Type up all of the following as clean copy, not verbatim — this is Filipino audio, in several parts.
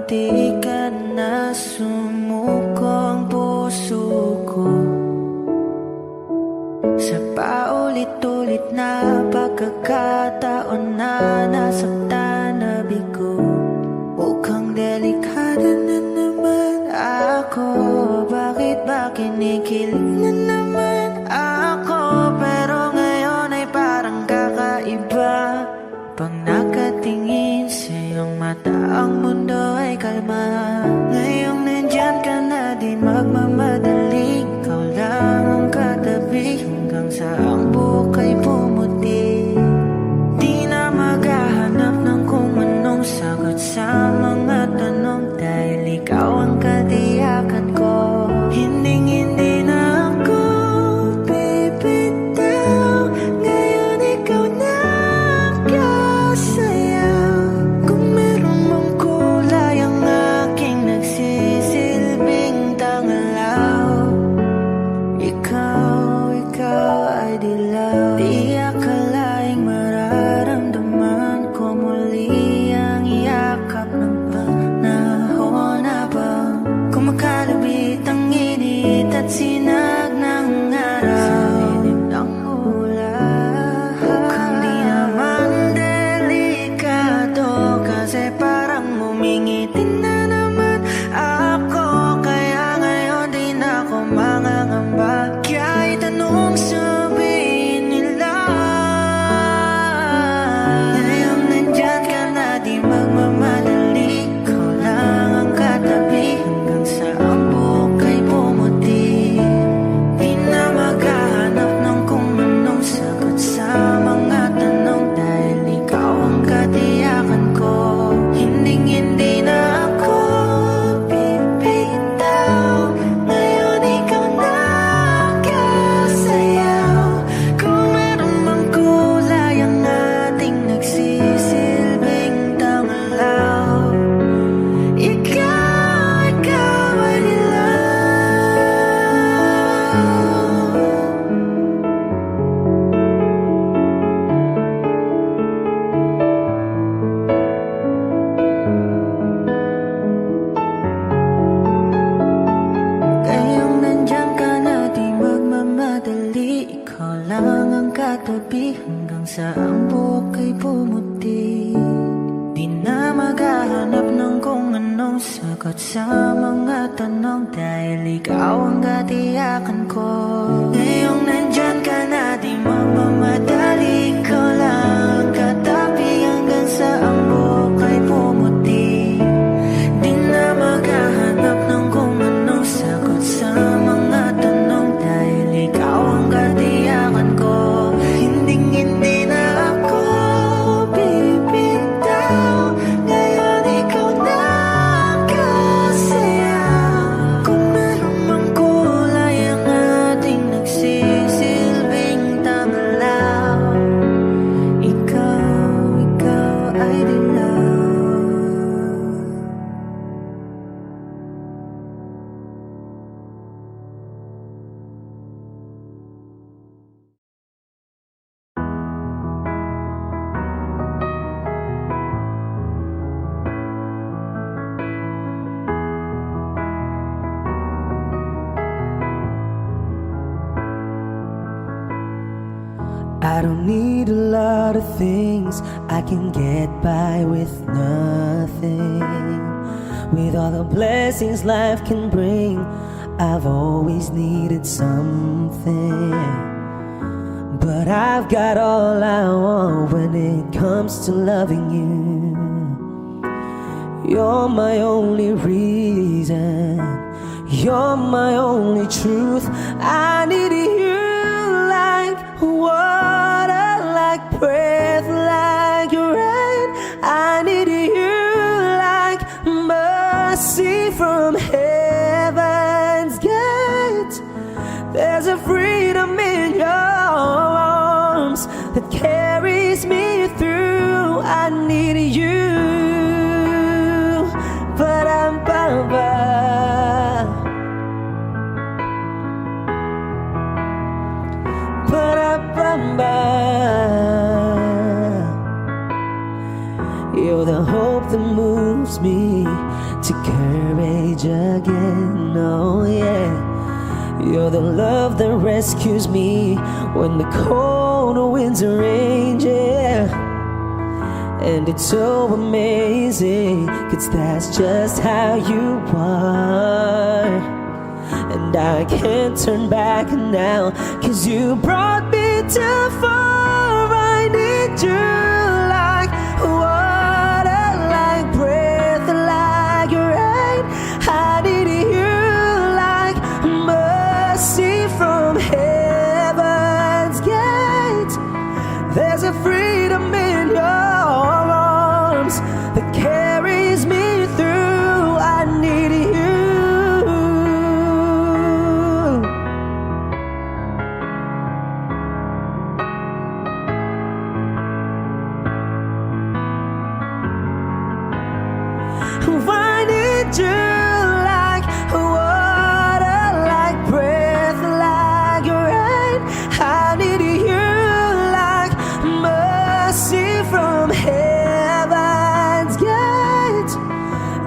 di ka na sumuko ang puso ko sa paulit-ulit na pagkakataon na nasaktan na bigo. Mukhang delikado na naman ako. Bakit ba kinikilig na naman ako? Pero ngayon ay parang kakaiba. Pag nakatingin sa iyong mata, ang mundo ay kalma. Ngayong nandyan ka na, di magmamadali. Ikaw lang ang katabi hanggang sa ang buhok ay pumuti. Di na maghahanap ng kung anong sagot sa mga tanong, dahil ikaw ang katiyakan ko. Hindi na ako bibitaw. Ngayon ikaw na kasayaw. Kung meron mang kulay ang aking nagsisilbing tangalaw, ikaw ay dilaw. Di akalaing mararamdaman ko muli ang yakap ng panahon habang kumakalabit ang init at sinag ng araw sa lilim ng ulan. Mukhang di naman delikado, kasi parang umingiti na naman ako. Kaya ngayon di na ako mangangamba. Kahit anong sabihin nila, ngayong nandyan ka na, di magmamadali. Ikaw lang ang katabi hanggang sa ang buhok ay pumuti. Di na maghahanap ng kung anong sagot sa mga tanong, dahil ikaw ang katiyakan ko. Hindi na ako bibitaw. Ngayon ikaw na kasayaw. Kung meron mang kulay ang ating nagsisilbing tangalaw, ikaw ay dilaw. Ngayong nandyan ka na, di magmamadali. Ikaw lang ang katabi hanggang sa ang buhok ay pumuti. Di na maghahanap ng kung anong sagot sa mga tanong, dahil ikaw ang katiyakan ko. Ngayong nandyan ka na, di magmamadali. Ikaw lang ang katabi hanggang sa ang buhok ay pumuti. Di na maghahanap ng kung anong sagot sa mga tanong, dahil ikaw ang katiyakan ko. Hindi na ako bibitaw. Ngayon ikaw na kasayaw. Kung meron mang kulay ang ating nagsisilbing tangalaw, ikaw ay dilaw. I don't need a lot of things, I can get by with nothing. With all the blessings life can bring, I've always needed something. But I've got all I want when it comes to loving you. You're my only reason, you're my only truth. I need you like water, like breath, like rain. I need you like mercy from heaven's gate. There's a freedom in your arms that carries me through. I need you. Ba-dum-bum-ba. Ba-da-bum-ba. You're the hope that moves me to courage again. Oh yeah. You're the love that rescues me when the cold winds range, yeah. And it's so amazing, 'cause that's just how you are. And I can't turn back now, 'cause you brought me too far. I need you like water, like breath, like rain. I need you like mercy from heaven's gate. There's a freedom in your arms that carries me through. I need you. I need you like water, like breath, like rain. I need you like mercy from heaven's gate.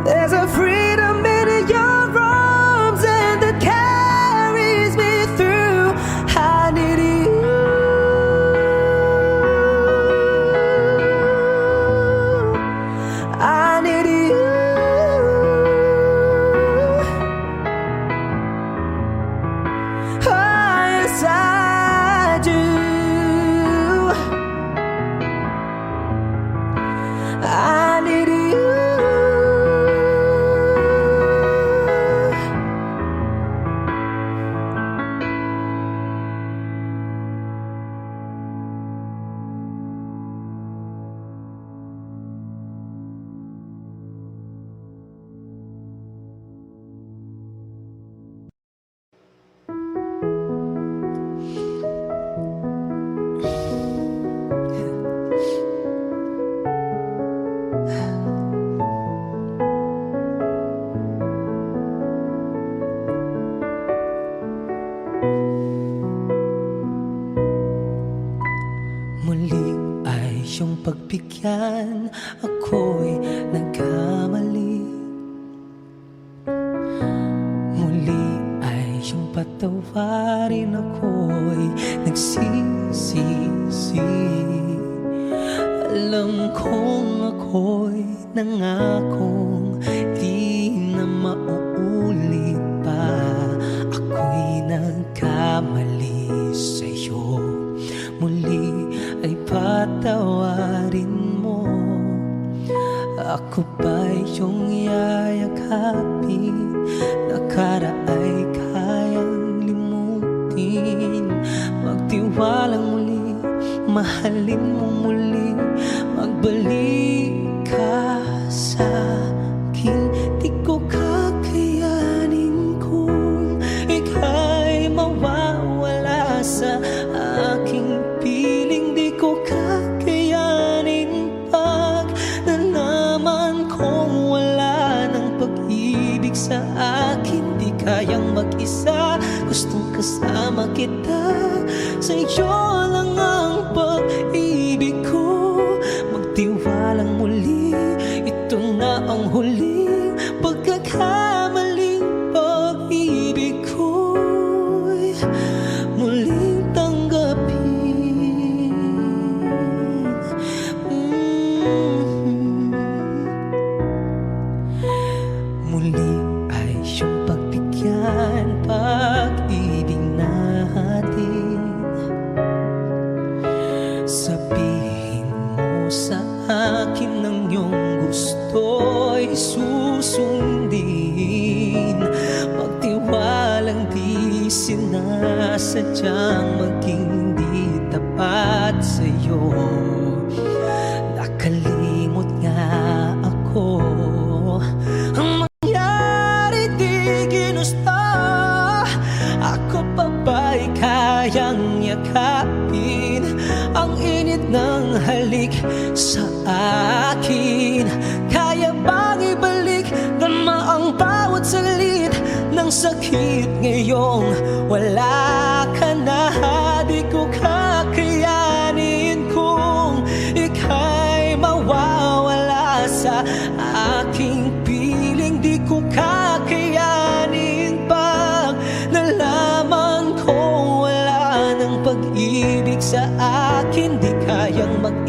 There's a freedom in your arms and that carries me through. I need you. I need you. Oh, yes, I do. I need you. Muli ay iyong pagbigyan, ako'y nagkamali. Muli ay iyong patawarin, ako'y nagsisisi. Alam kong ako'y nangakong di na mauulit pa. Ako'y nagkamali sa'yo. Muli ay patawarin mo. Ako ba'y iyong yayakapin? Nakaraay kayang limutin. Magtiwalang muli, mahalin mo muli. Magbalik ka sa akin. Di ko kakayanin kung ika'y mawawala sa aking piling. Di ko kakayanin pag nalaman kong wala ng pag-ibig sa akin. Di kayang mag-isa, gustong kasama kita. Sa iyo lang ang pag-ibig ko. Magtiwalang muli, ito na ang huling pagkakamaling pag-ibig ko'y muling tanggapin. Muli ay iyong pagbigyan, pag-ibig natin. Sabihin mo sa akin ang iyong gusto'y susundin. Magtiwalang di sinasadyang maging di tapat sa'yo. Nakalimot nga ako. Ang mangyari di ginusto. Ako pa ba'y kayang yakapin ang init ng halik sa akin? Kaya bang ibalik gama ang bawat saglit ng sakit ngayong wala ka na? Di ko kakayanin kung ika'y mawawala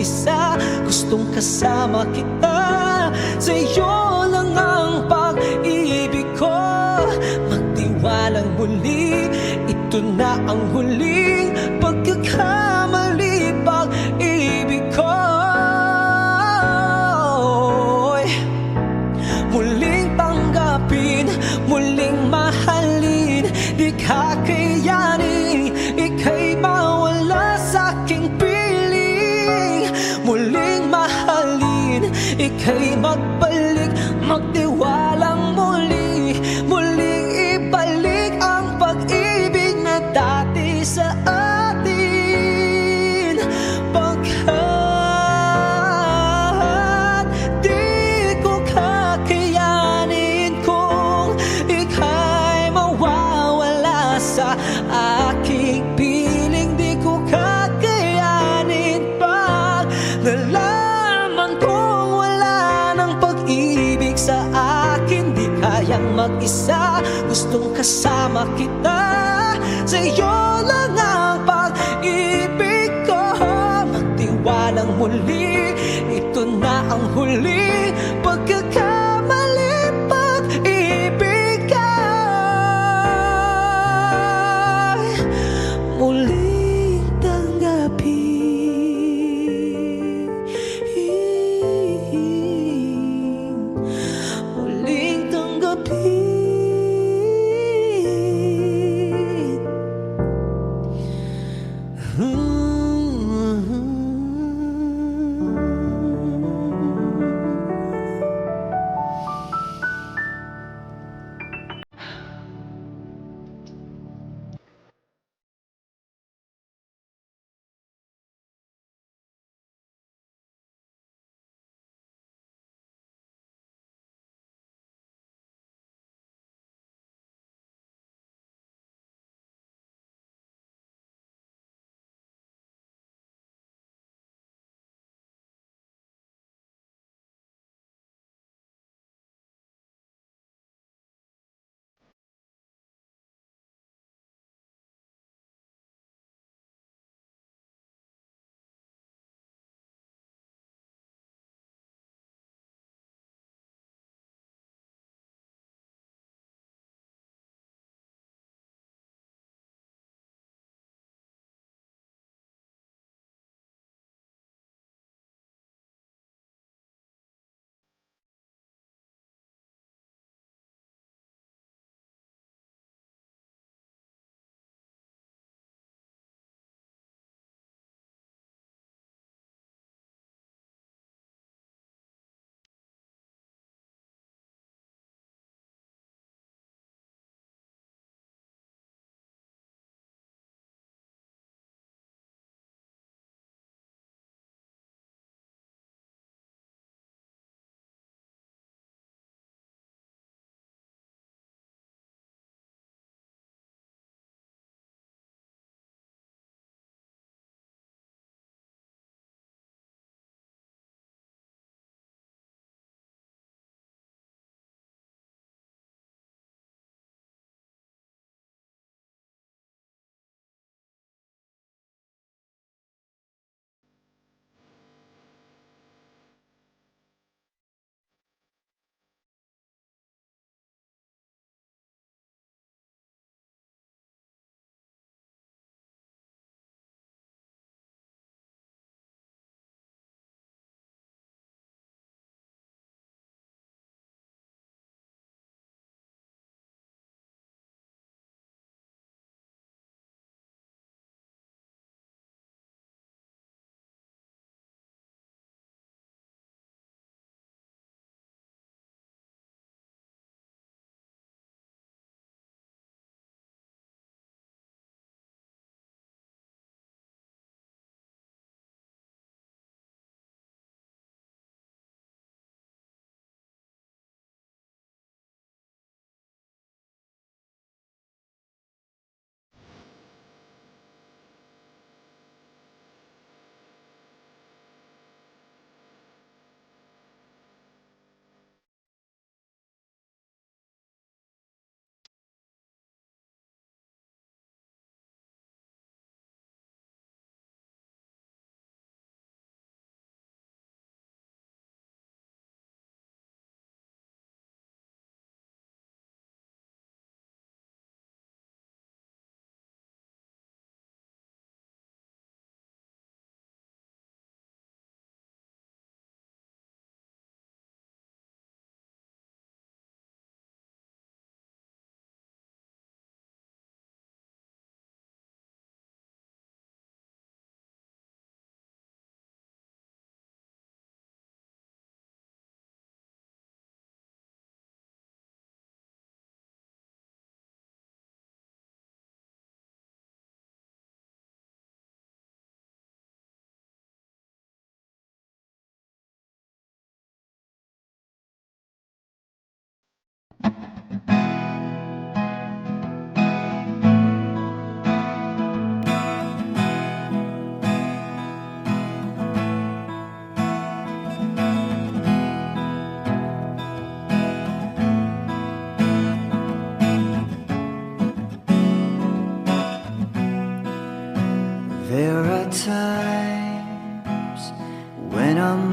mag-isa. Gustong kasama kita, sa'yo lang ang pag-ibig ko. Magtiwalang muli, ito na ang huling pagkakamali. Pag-ibig ko muling tanggapin, muling mahalin. Di kakayanin, ika'y mawala sa'king piling. Muling mahalin, ika'y magbalik, magtiwalang muli. Muling ibalik ang pag-ibig na dati sa atin. Pagkat di ko kakayanin kung ika'y mawawala sa aking piling. Di ko kakayanin pag nalaman kong wala ng pag-ibig sa akin. Di kayang mag-isa, gustong kasama kita, sa'yo lang ang pag-ibig ko. Magtiwalang muli, ito na ang huli pagkakamali. Pag-ibig ay muling tanggapin, muling tanggapin.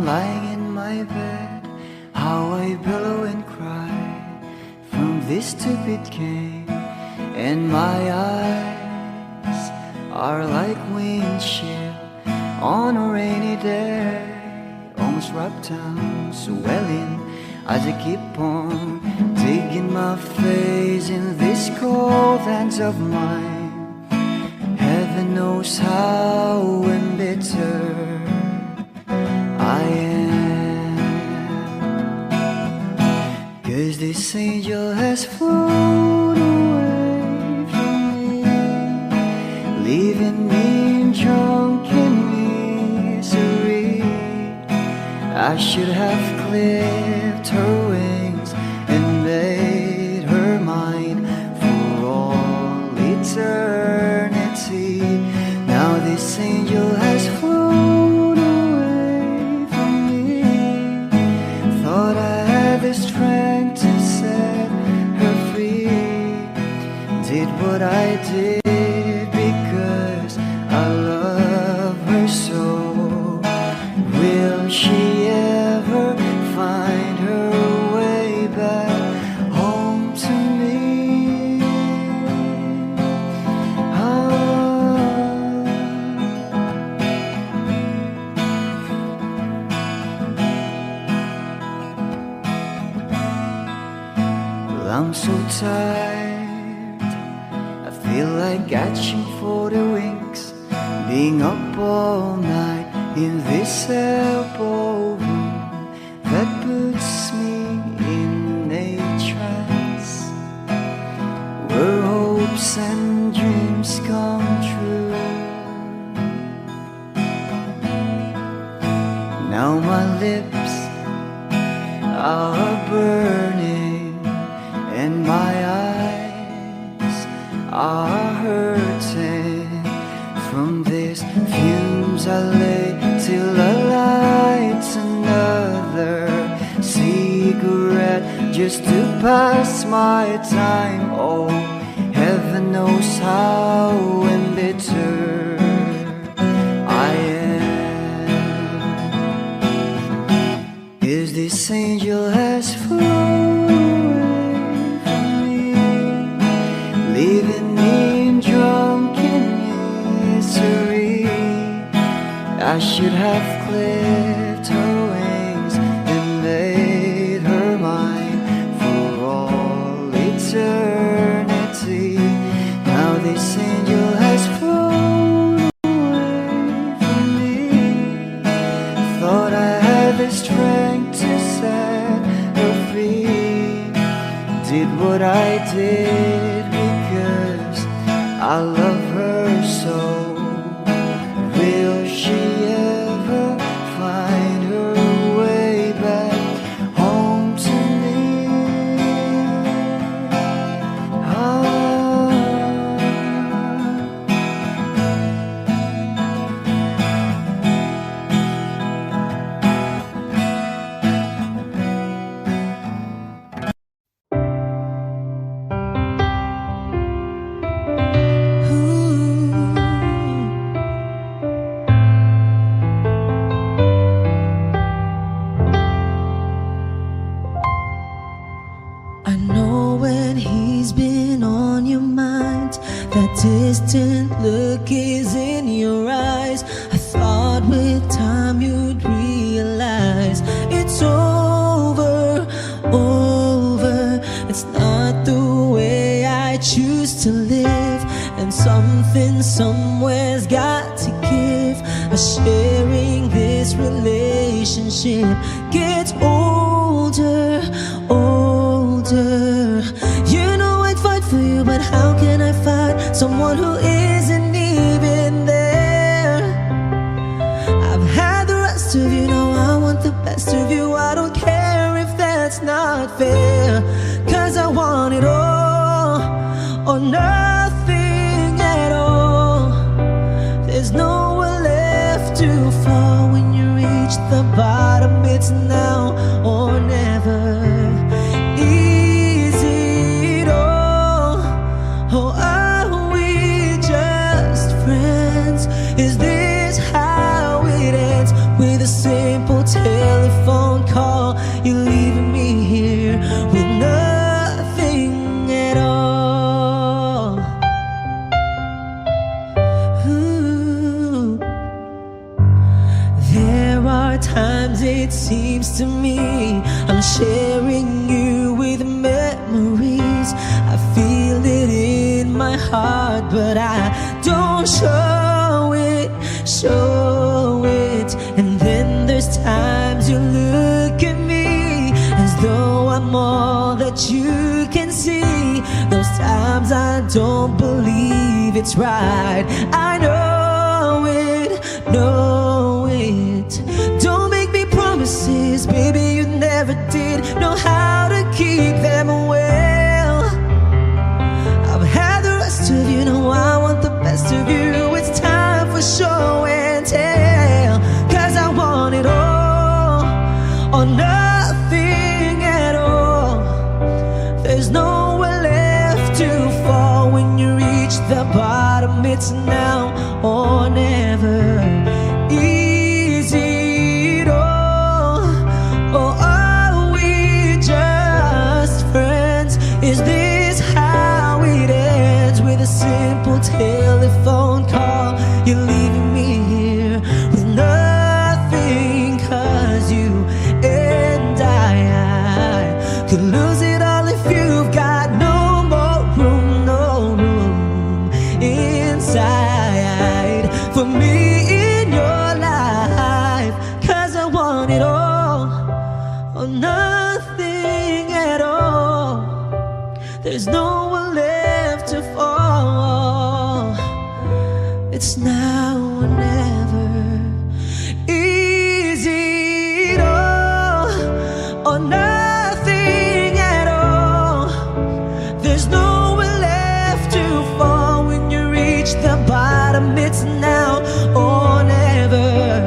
lying in my bed, how I bellow and cry from this stupid game. And my eyes are like windshield on a rainy day, almost rubbed down, swelling as I keep on digging my face in these cold hands of mine. Heaven knows how embittered I am, 'cause this angel has flown away from me, leaving me in drunken misery. I should have clipped her wings and made her mine for all eternity. Now this angel has flown away from me. Thought I had the strength to set her free. Did what I did because I love her so. Will she ever find her way back home to me? Well, I'm so tired, I feel like catching for the wings, being up all night in this elbow room that puts me in a trance, where hopes and dreams come true. Now my lips are burning and my eyes are hurting from these fumes I lay till I light another cigarette just to pass my time. Oh, heaven knows how embittered I am, 'cause this angel has flown away from me, leaving me in drunken misery. I should have clipped her wings and made her mine for all eternity. Now this angel has flown away from me. Thought I had the strength to set her free. Did what I did because I love her so. Will she ever find her way back home to me? I know when he's been on your mind, that distant look is in your eyes. I thought with time you'd realize it's over, over. It's not the way I choose to live, and something somewhere's got to give. Sharing this relationship gets older, older. You know I'd fight for you, but how can I fight someone who isn't even there? I've had the rest of you, now I want the best of you. I don't care if that's not fair, 'cause I want it all or nothing at all. There's nowhere left to fall when you reach the bottom. It's now or never. Is it all, or are we just friends? Is this how it ends, with a simple tale? you're leaving me here with nothing at all. Ooh. There are times it seems to me I'm sharing you with memories. I feel it in my heart, but I don't show it. And then there's times you look at me as though I'm all that you can see. Those times I don't believe it's right. I know it, know it. Don't make me promises, baby, you never did know how to keep them well. I've had the rest of you, know I want the best of you. It's time for show and tell, 'cause I want it all or nothing at all. There's nowhere left to fall when you reach the bottom. It's now or never. Is it all, or are we just friends? Is this how it ends, with a simple telephone call? You're leaving me here with nothing, 'cause you and I could lose it all if you've got no more room, no room inside for me in your life. 'Cause I want it all or nothing at all. There's no one left to fall. It's now or never. Is it all or nothing at all? There's nowhere left to fall when you reach the bottom. It's now or never.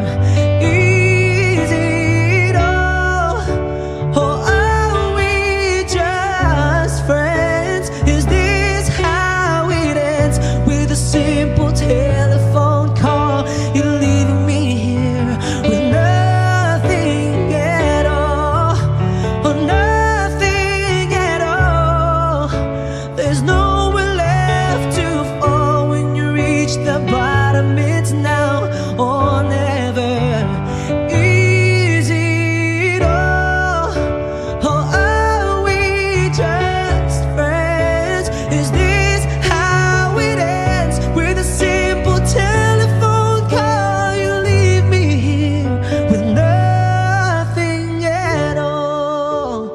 Is it all, or are we just friends? Is this how it ends, with a simple telephone call? You're leaving me here with nothing at all, or nothing at all. There's nowhere left to fall when you reach the bottom. It's now or never. Is it all, or are we just friends? Is this how it ends, with a simple telephone call? You leave me here with nothing at all.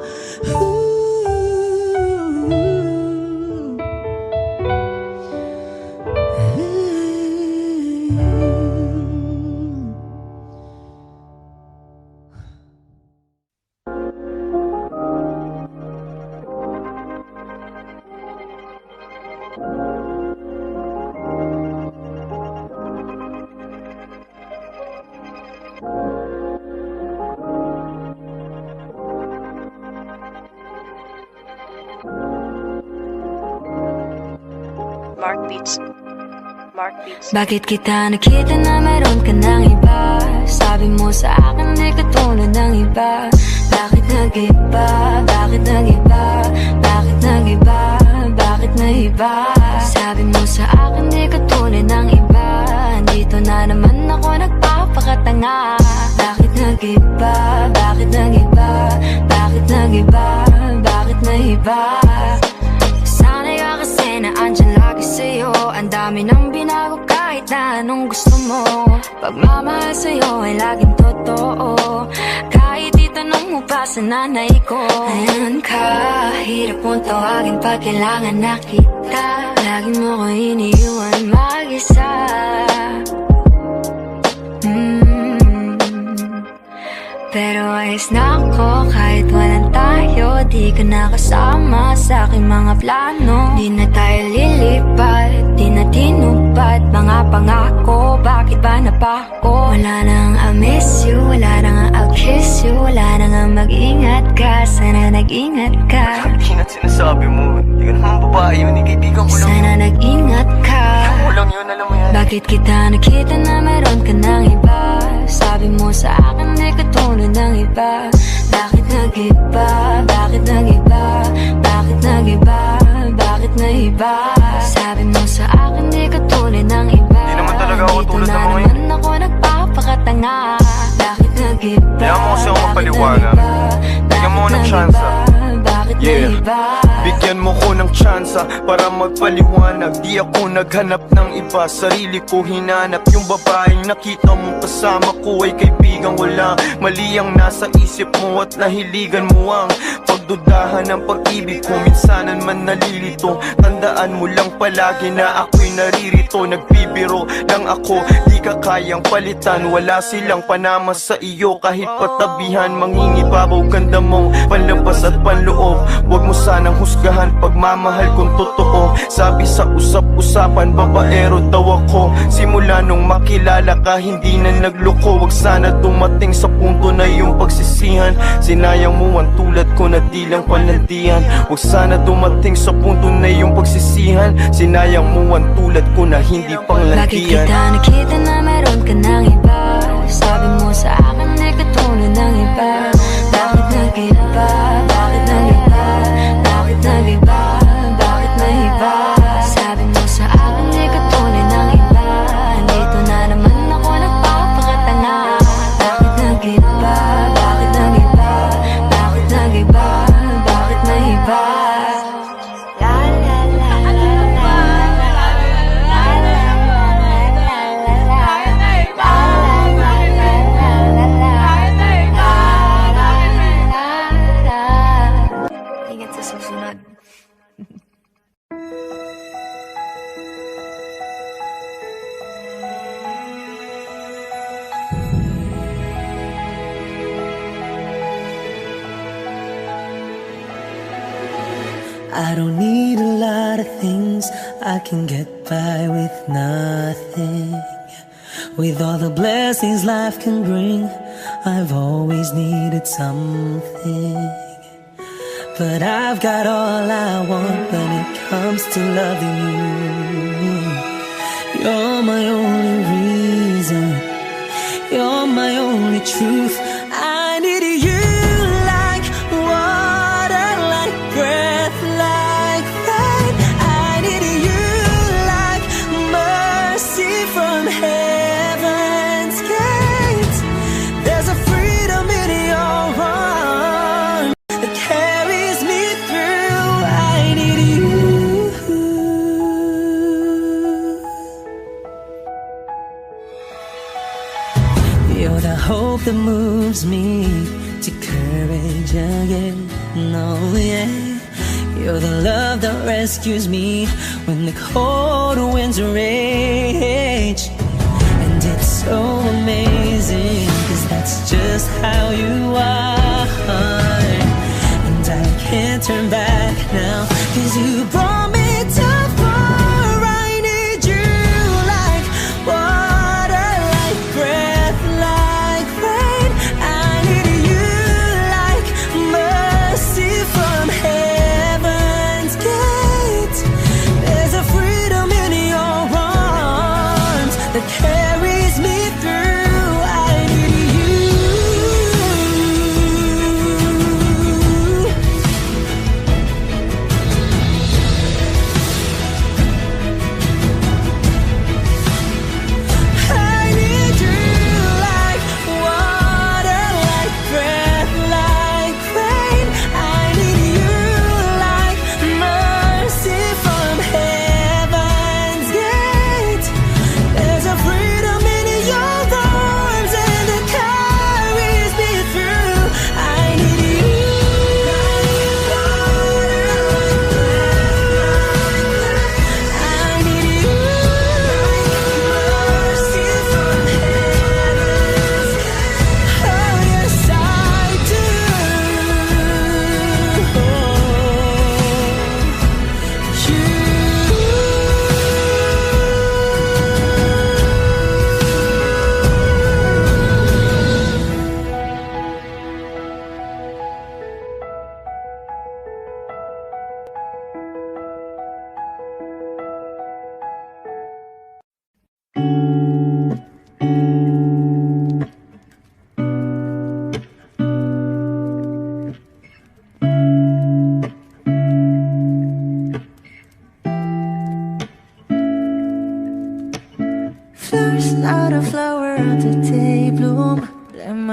Mark Beats. Mark Beats. Bakit kita nakita na meron ka ng iba? Sabi mo sa akin di katulad ng iba. Bakit nag-iba? Bakit nag-iba? Bakit nag-iba? Bakit nag-iba? Sabi mo sa akin di katulad ng iba. Dito na naman ako nagpapakatanga. Bakit nag-iba? Bakit nag-iba? Bakit nag-iba? Bakit nag-iba? Sanay ka kasi na andyan lagi sa'yo. Ang dami nang binago kahit na anong gusto mo. Pagmamahal sa'yo ay laging totoo. Kahit itanong mo pa sa nanay ko. Ayan ka, hirap mong tawagin pag kailangan na kita. Lagi mo ko iniiwan mag-isa. Pero ayos na ako kahit walang tayo. Di ka nakasama sa aking mga plano. Di na tayo lilipat, di na tinupad mga pangako. Bakit ba napako? Wala nang I miss you, wala nang I'll kiss you. Wala nang mag-ingat ka, sana nag-ingat ka. Hindi na sinasabi mo, hindi ka naman babae yun, kaibigan ko lang. Sana nag-ingat ka. Ako lang yun, alam mo yan. Bakit kita nakita na meron ka ng iba? Sabi mo sa akin di katulad ng iba. Bakit nag-iba? Bakit nag-iba? Bakit nag-iba? Bakit nag-iba? Sabi mo sa akin di ka tunay ng iba. Di naman talaga ako Dito tulad na ng mga naman ako nagpapakatanga. Bakit nag-iba? Kaya mo kasi ako mapaliwanag. Bigyan mo ako ng tsansa. Bakit Yeah. nag-iba? Bigyan mo ko ng tsansa para magpaliwanag. Di ako naghanap ng iba, sarili ko hinanap. Yung babaeng nakita mo kasama ko ay kaibigan. Wala mali ang nasa isip mo at nahiligan mo ang pagdudahan ng pag-ibig ko. Minsanan man nalilito, tandaan mo lang palagi na ako'y naririto. Nagbibiro lang ako, di ka kayang palitan. Wala silang panama sa iyo kahit patabihan. Mangingibabaw ganda mong panlabas at panloob. Huwag mo sanang husgahan pagmamahal kung totoo. Sabi sa usap-usapan, babaero daw ako. Simula nung makilala ka, hindi na nagloko. Huwag sana dumating sa punto na yung pagsisihan. Sinayang mo ang tulad ko na di lang panandian. Huwag sana dumating sa punto na yung pagsisihan. Sinayang mo ang tulad ko na hindi Bakit panglandian. kita nakita na meron ka ng iba? Sabi mo sa akin di ka tunay ng iba. Bakit nag-iba? Bakit nag-iba? Bakit nag-iba? Bakit nag-iba? Sabi mo sa akin di ka tunay ng iba. Dito na naman ako nagpapakatanga. Bakit nag-iba? Bakit nag-iba? Bakit nag-iba? Bakit nag-iba? La la la la la Ingat sa susunod. I don't need a lot of things, I can get by with nothing. With all the blessings life can bring, I've always needed something. But I've got all I want when it comes to loving you. You're my only reason, you're my only truth. I need you like water, like breath, like rain. I need you like mercy from heaven's gates. There's a freedom in your arms that carries me through. I need you. You're the hope that moves me to courage again. No, yeah. You're the love that rescues me when the cold winds rage. And it's so amazing, 'cause that's just how you are. And I can't turn back now, 'cause you brought me too far. I need you like water, like breath, like rain. I need you like mercy from heaven's gate. There's a freedom in your arms that carries me through. I need you. I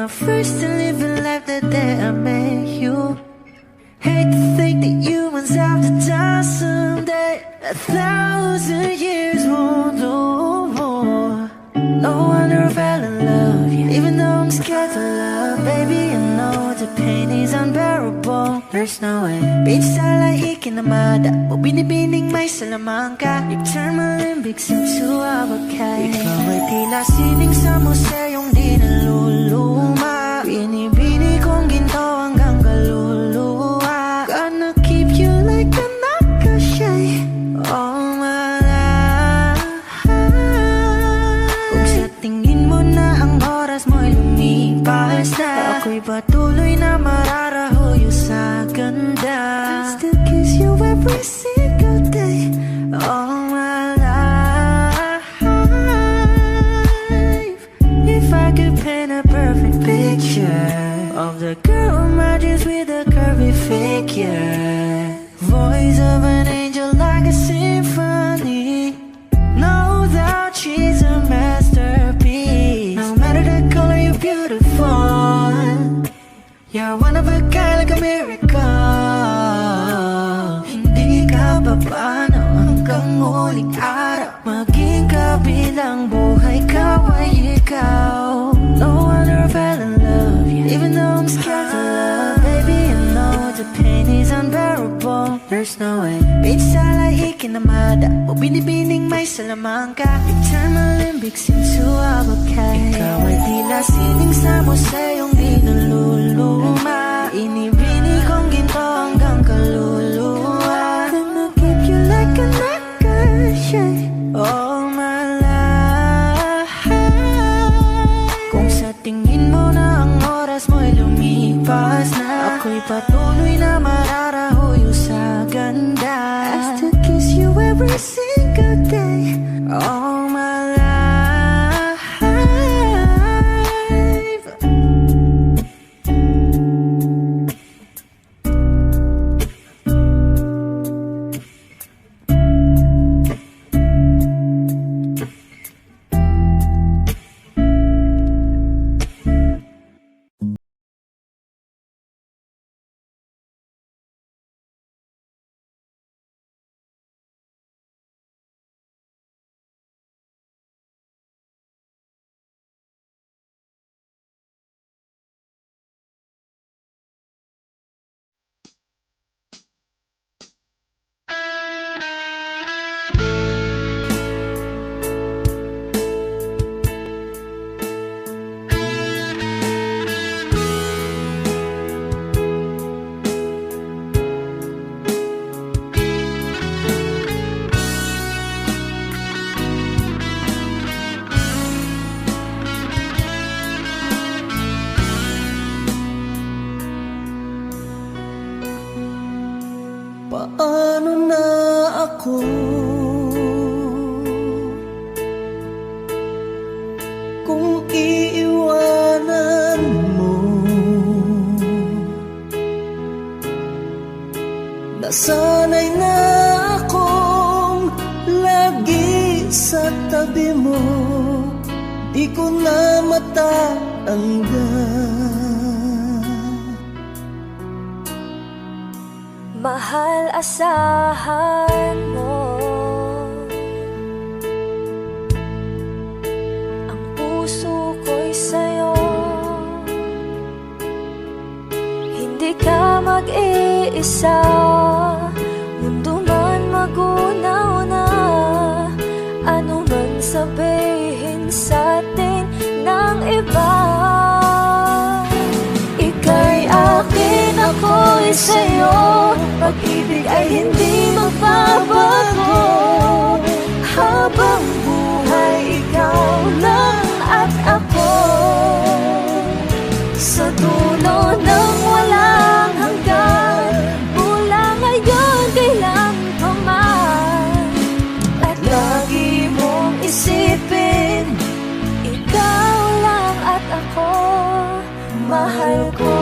my first to live a life the day I met you. Hate to think that humans have to die someday. 1,000 years won't do more. No wonder I fell in love, yeah. Even though I'm scared to love, baby, I know the pain is unbearable. There's no way. Pinsa lahi kinamada, o binibining may salamangka. You turn my limbics into abakay. Ikaw ay tila sining sa museyong di naluluma. Binibini kong ginto hanggang kaluluwa. Gonna keep you like a nakashay all my life. Kung sa tingin mo na ang oras mo'y lumipas na, ako'y patuloy na mararahuyo sa ganda. I still kiss you every single day all my life. If I could paint a perfect picture of the girl in my dreams with a curvy figure, voice of an angel like a symphony, no doubt she's a masterpiece. No matter the color, you're beautiful. You're one of a kind, like a miracle. Hindi ka papaano hanggang huling araw, maging kabilang buhay ka ay ikaw. No wonder I fell in love, yeah. Even though I'm scared to love, baby, I know the pain is unbearable. There's no way. Pinsa lahi kinamada, o binibining may salamangka. You turn my limbics into abakay. Ikaw ay tila sining sa museyong di naluluma. Inibini kong ginto hanggang kaluluwa. Gonna keep you like a nakashay all my life. Kung sa tingin mo na ang oras mo'y lumipas na, ako'y patuloy na mararahuyo sa ganda. I still kiss you every single day all my life. Paano na ako kung iiwanan mo? Nasanay na akong lagi sa tabi mo, di ko na matanggal. Mahal, asahan mo ang puso ko'y sa'yo. Hindi ka mag-iisa, mundo man magunaw na. Ano man sabihin sa'tin ng iba, ika'y akin, ako'y sa'yo. Pag-ibig ay hindi magbabago, habang buhay ikaw lang at ako. Sa dulo ng walang hanggan, mula ngayon kailan pa man. At lagi mong isipin, ikaw lang at ako, mahal ko.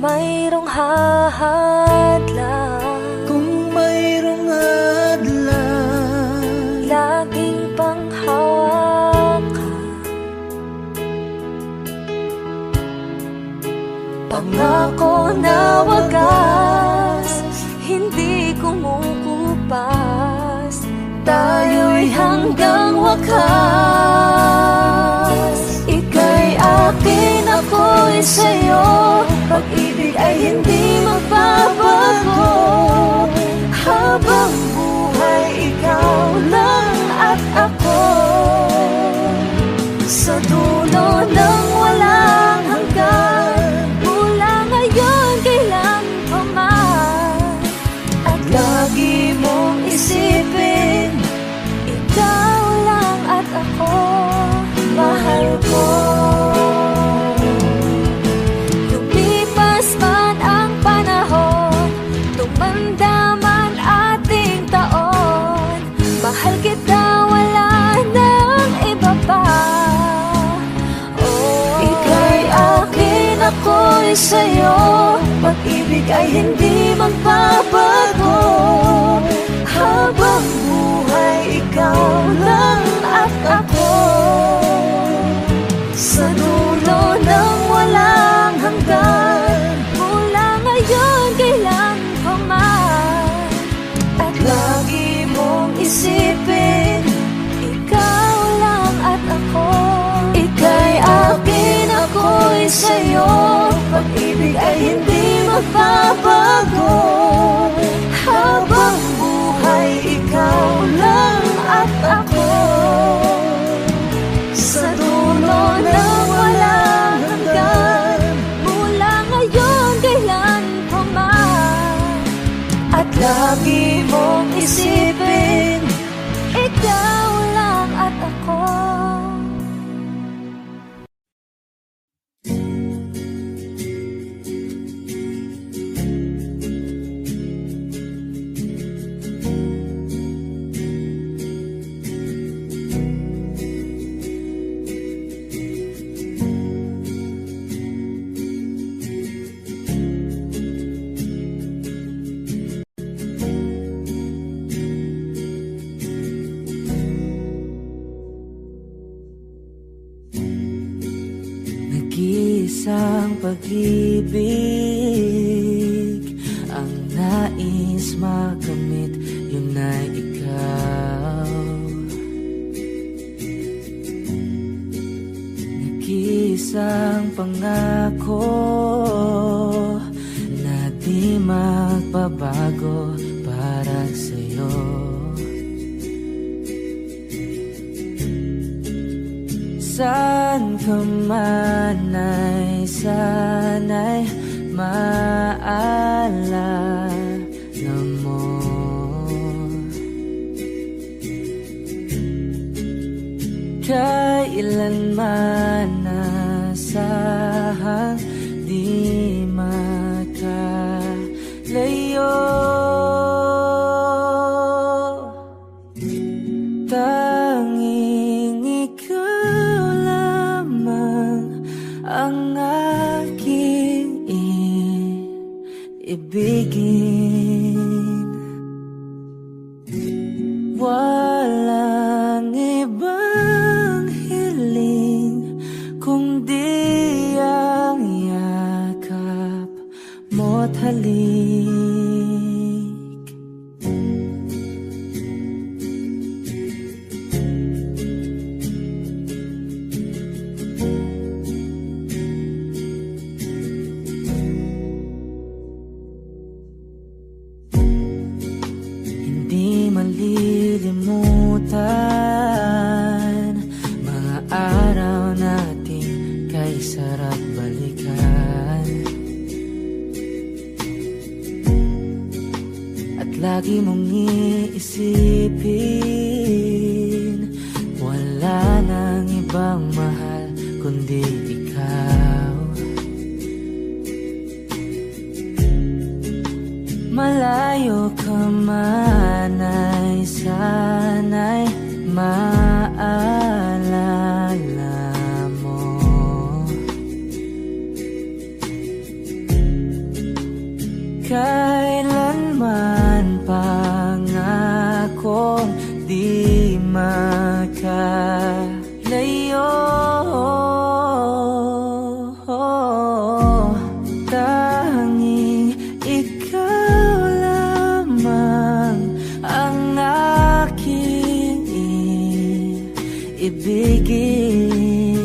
Mayroong hahadlang, kung mayroong hadlang, laging panghawakan wakas. Ika'y akin, ako'y sa'yo. Pag-ibig ay hindi magbabago. Habang buhay, ikaw lang at ako. Sa dulo ng walang hanggan, mula ngayon kailan pa man. At lagi mong isipin, ikaw lang at ako, mahal ko. Lumipas man ang panahon, tumanda man ating taon, mahal kita, wala nang iba pa. Ika'y akin, ako'y sa'yo. Pag-ibig ay hindi magbabago. Habang buhay, ikaw lang at ako. Sa dulo ng walang hanggan, mula ngayon kailan pa man. At lagi mong isipin, ikaw lang at ako. Ika'y akin, ako'y sa'yo. Pag-ibig ay hindi magbabago. Habang buhay, ikaw lang at ako. Sa dulo ng walang hanggan, mula ngayon kailan pa man. At lagi mong isipin, ikaw lang at ako. Nag-iisang pag-ibig ang nais makamit, yun ay ikaw. Nag-iisang pangako na di magbabago para sa'yo. Saan ka man ay sana'y maalala mo. Kailanman nasahang di makalayo. Tanging ikaw lamang ang aking ibigin. Walang ibang hiling kundi ang yakap mo't halik. Hindi malilimutan mga araw nating kay sarap balikan. At lagi mong iisipin, wala nang ibang mahal kundi ikaw. Malayo ka man ay sana'y maalala mo. Kailanman pangakong di makalayo. Tanging ikaw lamang ibigin.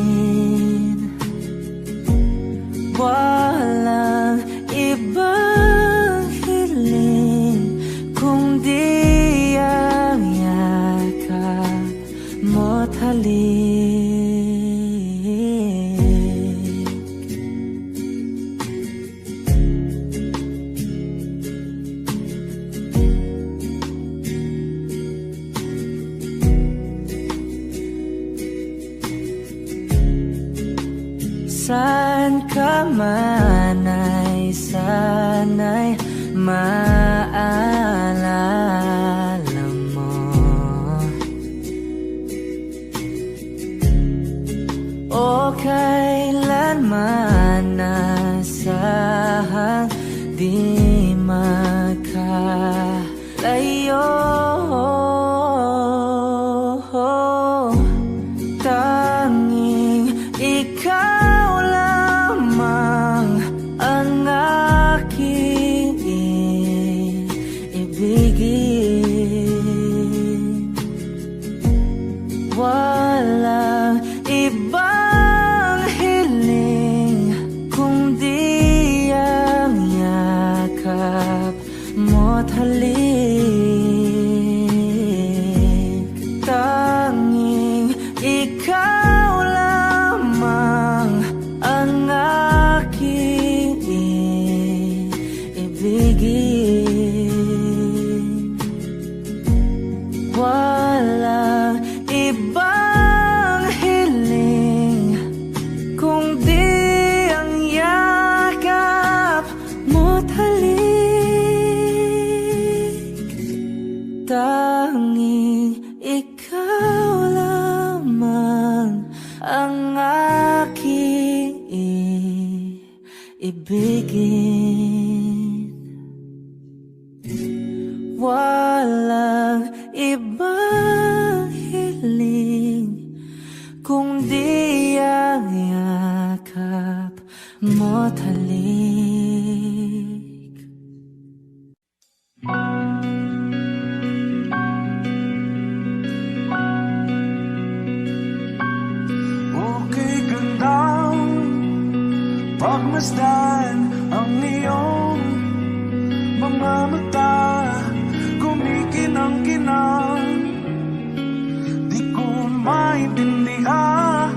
Walang ibang hiling kundi ang yakap mo't halik. Saan ka man ay sana'y maalala mo. O kailanman nasahang di makalayo. Tanging ikaw lamang ang aking ibigin. Walang ibang hiling kundi ang yakap mo't halik. Tanging ikaw lamang ang aking ibigin. Walang ibang hiling kundi ang yakap mo't halik. Tanging ikaw lamang ang aking ibigin. Walang ibang hiling kundi ang yakap mo't halik. Okay, gandang pagmasdan ang iyong mga mata, kumikinang-kinang. Di ko maintindihan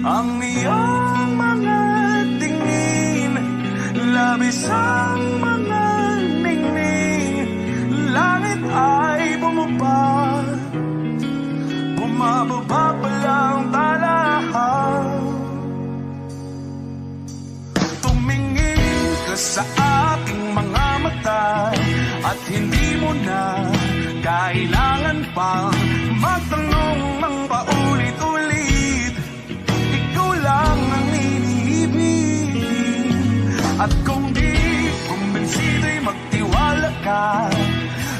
ang iyong mga tingin, labis ang mga ningning. Langit ay bumaba, bumababa pa lang talahaw. Tumingin ka sa aking mga mata at hindi mo na kailangan pang magtanong ng paulit-ulit. Ikaw lang ang iniibig, at kung di kumbinsido'y magtiwala ka.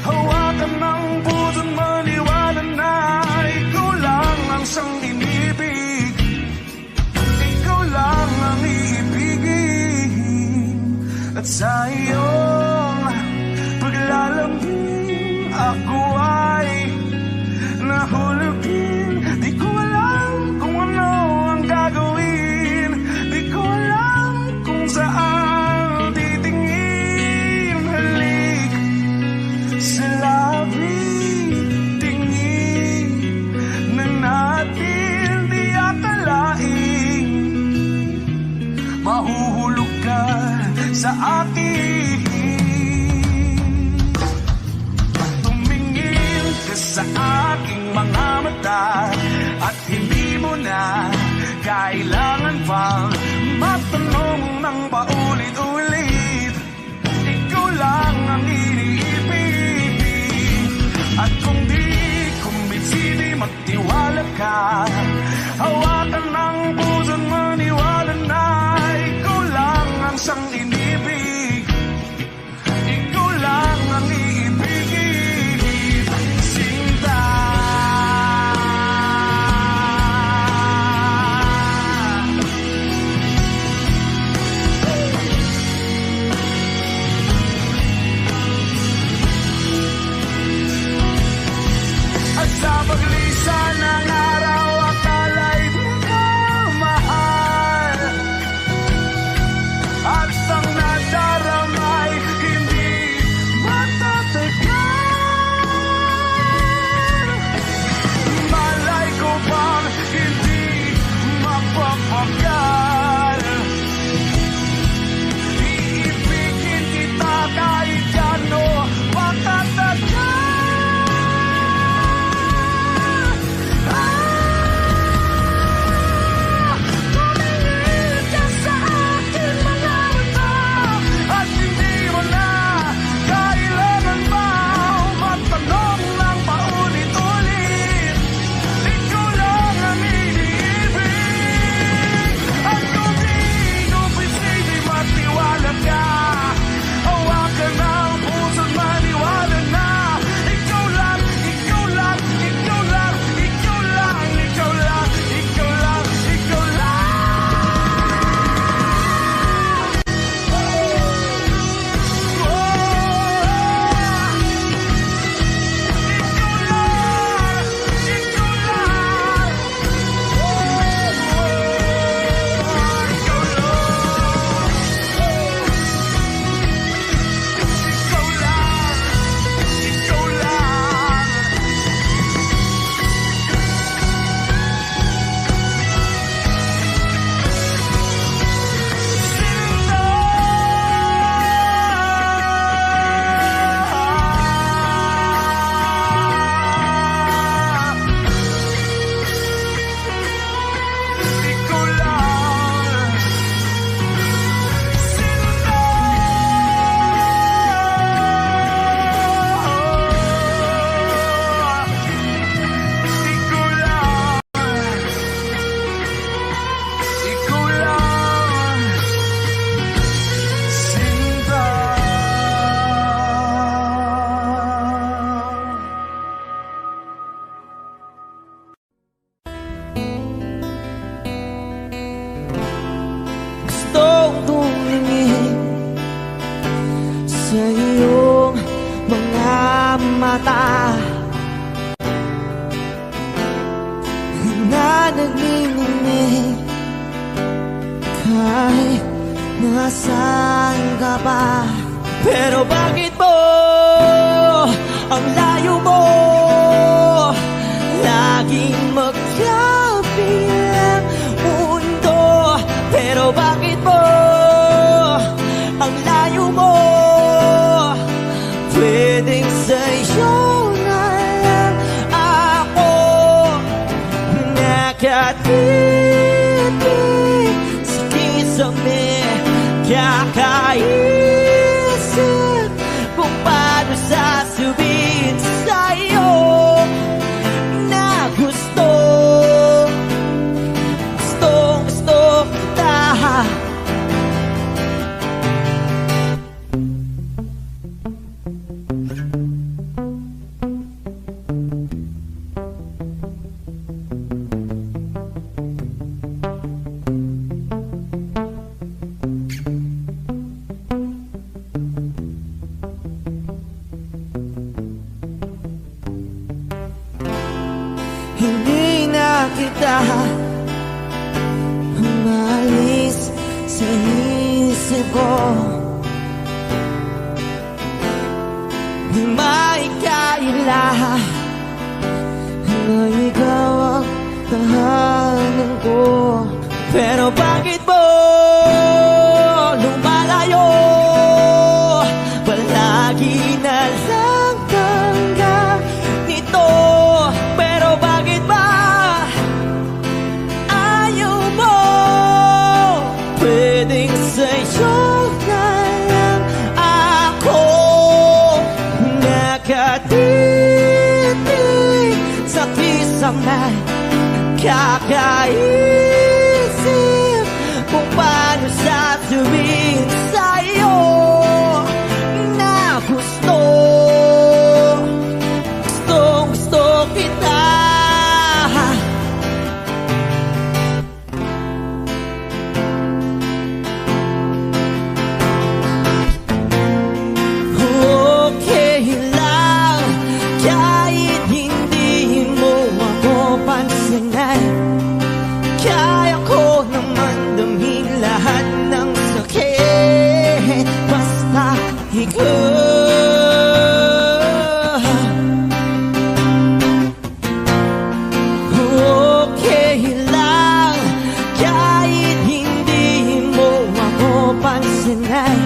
Hawakan ng puso't maniwala na ikaw lang ang siyang inibig. Ikaw lang ang iibigin, at sa iyong paglalambing ako ay nahulugin. Di ko alam kung ano ang gagawin, di ko alam kung saan titingin. Halik sa labi, tingin na natin di akalain. Mahuhulog ka sa akin. Tumingin ka sa aking mga mata at hindi mo na kailangan pang magtanong ng paulit-ulit. Ikaw lang ang iniibig, at kung di kumbinsido'y magtiwala ka. Hawakan ng puso't maniwala na ikaw lang ang siyang inibig. Ikaw lang ang iibigin, sinta. At sa paglisan nagniningning kahit nasaan ka pa. Pero bakit mo ang layo mo laging magkabilang mundo? Pero bakit mo ang layo mo pwedeng sa'yo na lang ako nakatitig sa kisame? Kakaisip kung paano sasabihin sa'yo na gusto kita. Hindi na kita umalis sa isip ko. Di maikaila Na ikaw ang tahanan ko. pero bakit mo lumalayo? Palagi na lang hanggang nito. Pero bakit ba ayaw mo pwedeng sa'yo na lang ako nakatitig sa kisame? Kakaisip kung paano sasabihin sa'yo na gusto kita. Okay lang kahit hindi mo ako pansinin. Kaya ko naman damhin lahat ng sakit basta ikaw. Okay lang kahit hindi mo ako pansinin.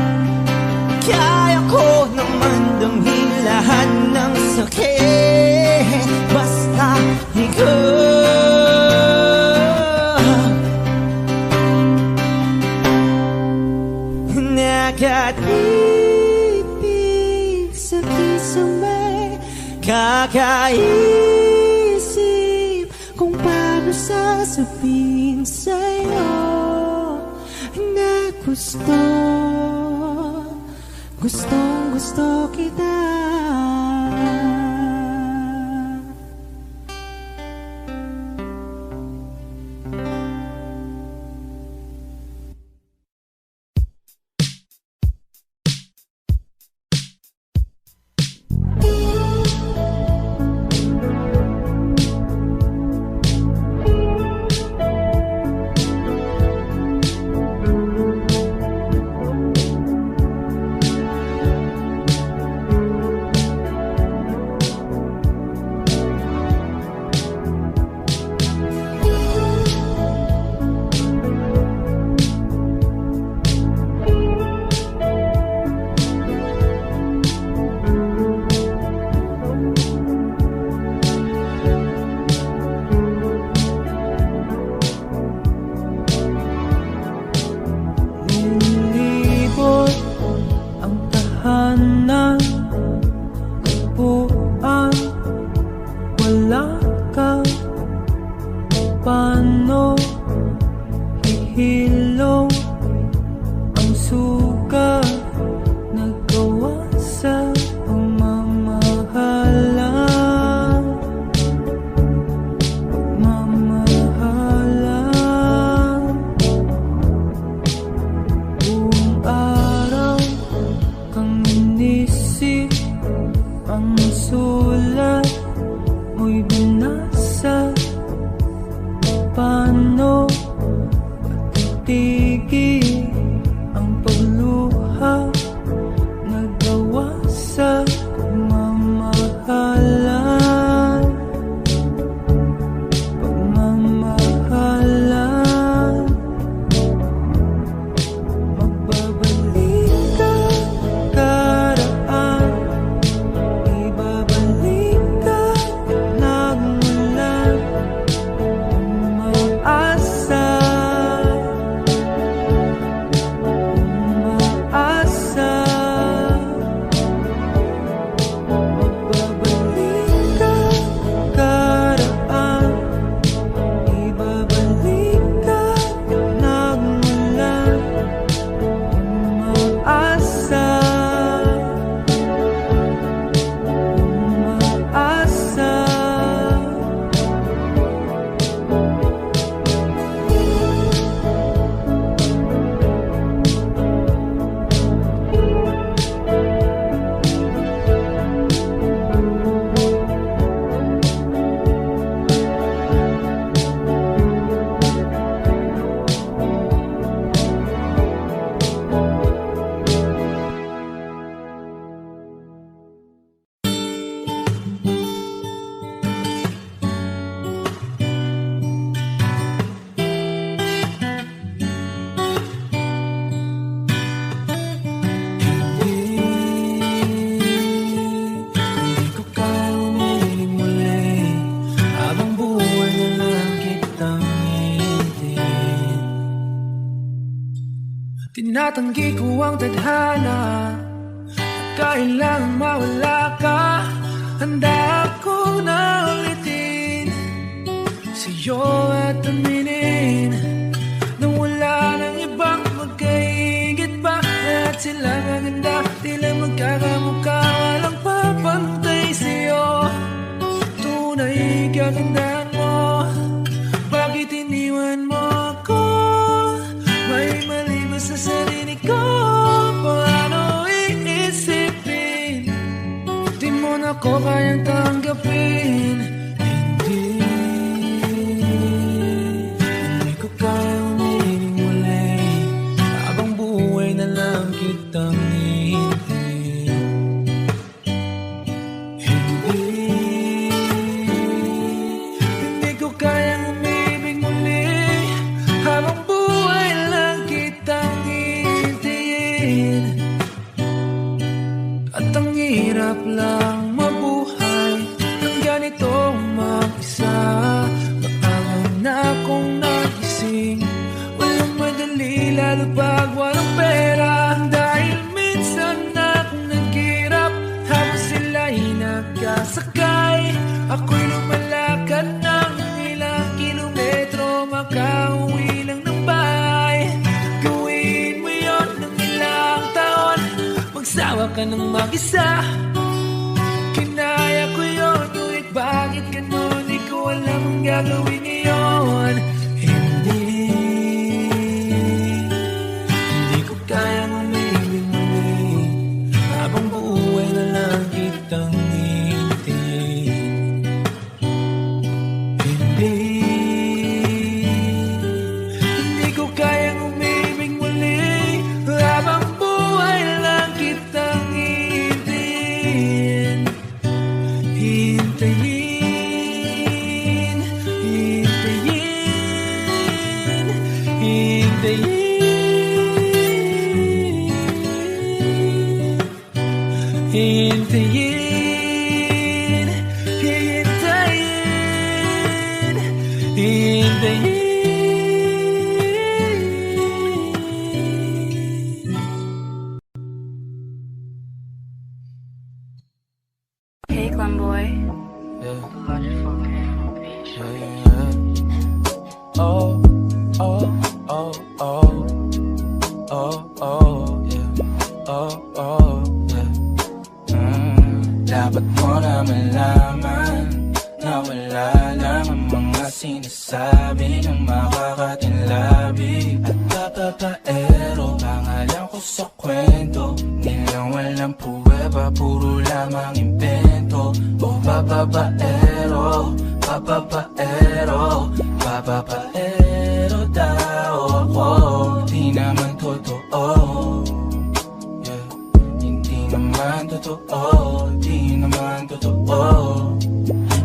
Kaya ko naman damhin lahat ng sakit basta ikaw. Nakatitig sa kisame, kakaisip kung paano sasabihin sa'yo na gusto kita. Tinatanggi ko ang tadhana at kailangan mawala ka. Handa ako na ulitin sa'yo at aminin na wala nang ibang magkaigit pa. Lahat sila maganda, tila magkakamukha, walang papantay sa'yo. Tunay kagandahan mo, bakit iniwan mo ako? May mali ba sa sarili ko? Paano iisipin? Di mo na ko kayang tanggapin. Hindi ko kayang umiling muli, habang buhay na lang kitang hihintayin. Hindi ko kayang umibig muli, habang buhay lang kitang hihintayin. At ang hirap lang mabuhay ng ganitong mag-isa. Maaga na akong nagising, walang madali lalo pag walang pera. Dahil minsan akong naghirap habang sila'y nagkasakay. Ako'y lumalakad ng ilang kilometro, makauwi lang ng bahay. Gawin mo yon ng ilang taon, magsawa ka ng mag-isa. Kinaya ko yun, ngunit bakit ganun? Di ko alam ang gagawin ngayon. Hindi ko kayang umibig muli, habang buhay na lang kitang hihintayin. Hindi ko kayang umibig muli, habang buhay lang kitang hihintayin. Hintayin, hintayin, hintayin. Hintayin, hintayin, hintayin. Hey, Clemboy. Yeah. Wonderful. Oh, oh, oh, oh, oh, oh, yeah. Oh, oh, yeah. Dapat mo na malaman na wala lang ang mga sinasabi ng makakatinlabi. At papapaero, pangalan ko sa kwento, nilang walang pruweba, puro lamang impento. Oh, papapaero, papapaero, papapaero daw ako. Di naman totoo, yeah. Hindi naman totoo, di naman totoo.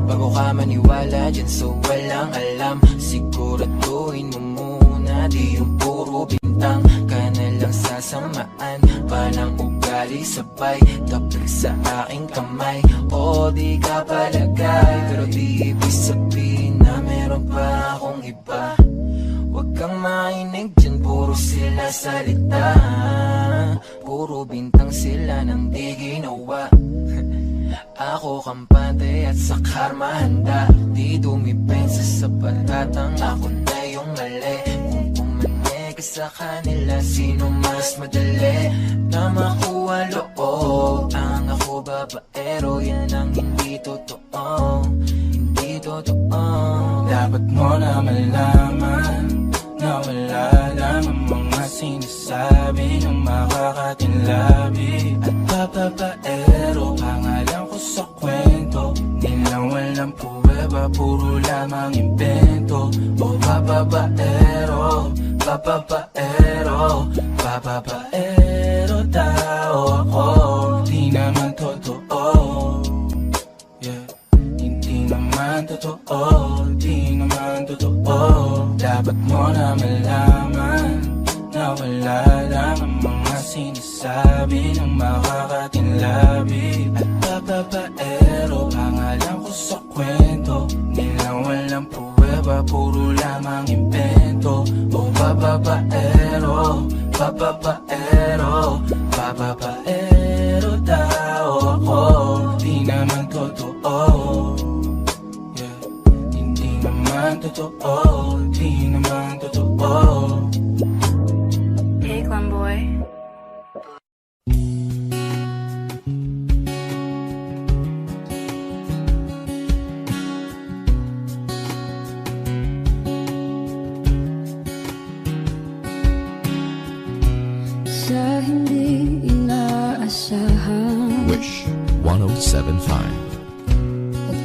Bago ka maniwala dyan sa walang alam, siguraduhin mo muna, di yung puro bintang ka na lang sasamaan. Palang ugali sabay, tapos sa aking kamay. O di ka palagay, pero di ibig sabihin na meron pa akong iba. Huwag kang mainig dyan, puro sila salita, puro bintang sila nang di ginawa. Ako kampante at sa karma handa, di dumipensa sa patatang ako na yung mali. Kung pumanig ka sa kanila, sino mas madali na makuha loob? Ang ako babaero, yan ang hindi totoo, hindi totoo. Dapat mo na malaman na wala lang ang mga sinasabi ng makakatinlabi. At papapaero, pangalan ko sa kwento, nilang walang pruweba, puro lamang invento. O papapaero, papapaero, papapaero daw ako. Di naman totoo, yeah. Hindi naman totoo, di naman totoo. Dapat mo na malaman na wala lang ang mga sinasabi ng makakatinlabi. At papapaero, pangalan ko sa kwento, nilang walang pruweba, puro lamang invento. O papapaero, papapaero, Papapaero daw ako, di naman totoo. Yeah, hindi naman totoo, di naman totoo. Hey, Glenboy. Sa hindi inaasahan Wish 1075.